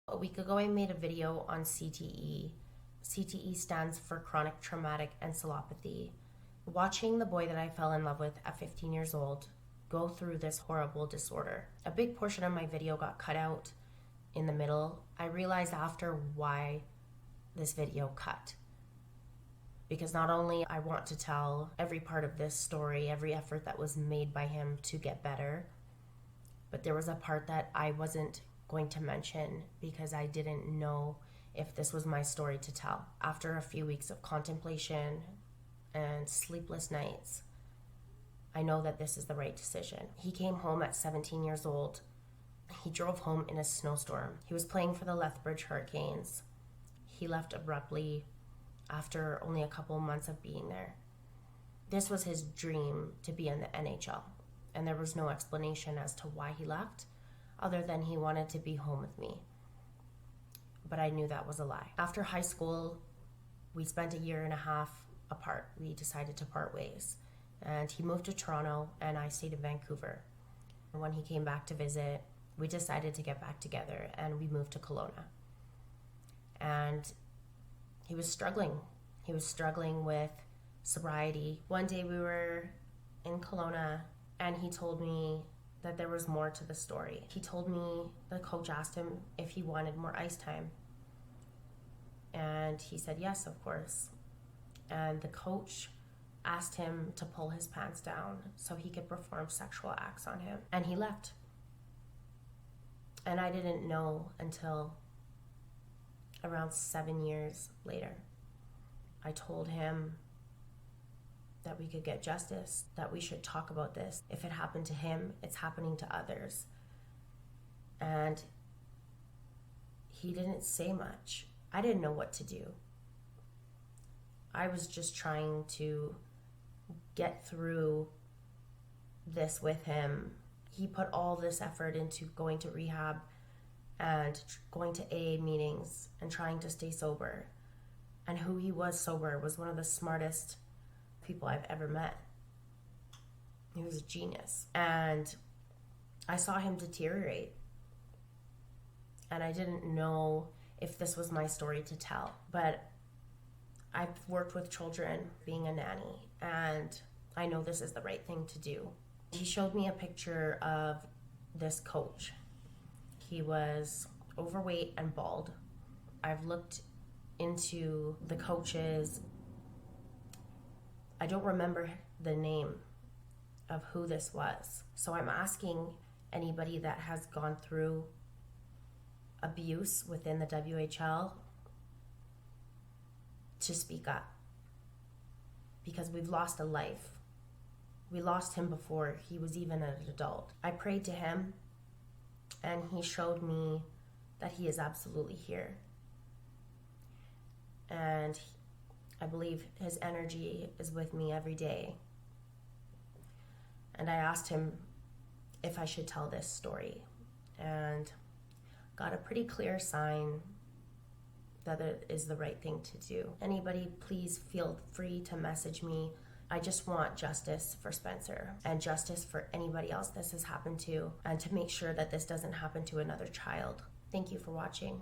A week ago, I made a video on CTE. CTE stands for chronic traumatic encephalopathy. Watching the boy that I fell in love with at 15 years old go through this horrible disorder. A big portion of my video got cut out in the middle. I realized after why this video cut. Because not only I want to tell every part of this story, every effort that was made by him to get better, but there was a part that I wasn't going to mention because I didn't know if this was my story to tell. After a few weeks of contemplation and sleepless nights, I know that this is the right decision. He came home at 17 years old. He drove home in a snowstorm. He was playing for the Lethbridge Hurricanes. He left abruptly after only a couple months of being there. This was his dream, to be in the NHL, and there was no explanation as to why he left, other than he wanted to be home with me. But I knew that was a lie. After high school, we spent a year and a half apart. We decided to part ways. And he moved to Toronto, and I stayed in Vancouver. When he came back to visit, we decided to get back together, and we moved to Kelowna. And he was struggling. He was struggling with sobriety. One day we were in Kelowna, and he told me that there was more to the story. He told me the coach asked him if he wanted more ice time. And he said yes, of course. And the coach asked him to pull his pants down so he could perform sexual acts on him. And he left. And I didn't know until around 7 years later. I told him that we could get justice, that we should talk about this. If it happened to him, it's happening to others. And he didn't say much. I didn't know what to do. I was just trying to get through this with him. He put all this effort into going to rehab and going to AA meetings and trying to stay sober. And who he was sober was one of the smartest people I've ever met. He was a genius. And I saw him deteriorate. And I didn't know if this was my story to tell. But I've worked with children being a nanny, and I know this is the right thing to do. He showed me a picture of this coach. He was overweight and bald. I've looked into the coaches. I don't remember the name of who this was. So I'm asking anybody that has gone through abuse within the WHL to speak up, because we've lost a life. We lost him before he was even an adult. I prayed to him, and he showed me that he is absolutely here. And I believe his energy is with me every day. And I asked him if I should tell this story, and got a pretty clear sign that it is the right thing to do. Anybody, please feel free to message me. I just want justice for Spencer and justice for anybody else this has happened to, and to make sure that this doesn't happen to another child. Thank you for watching.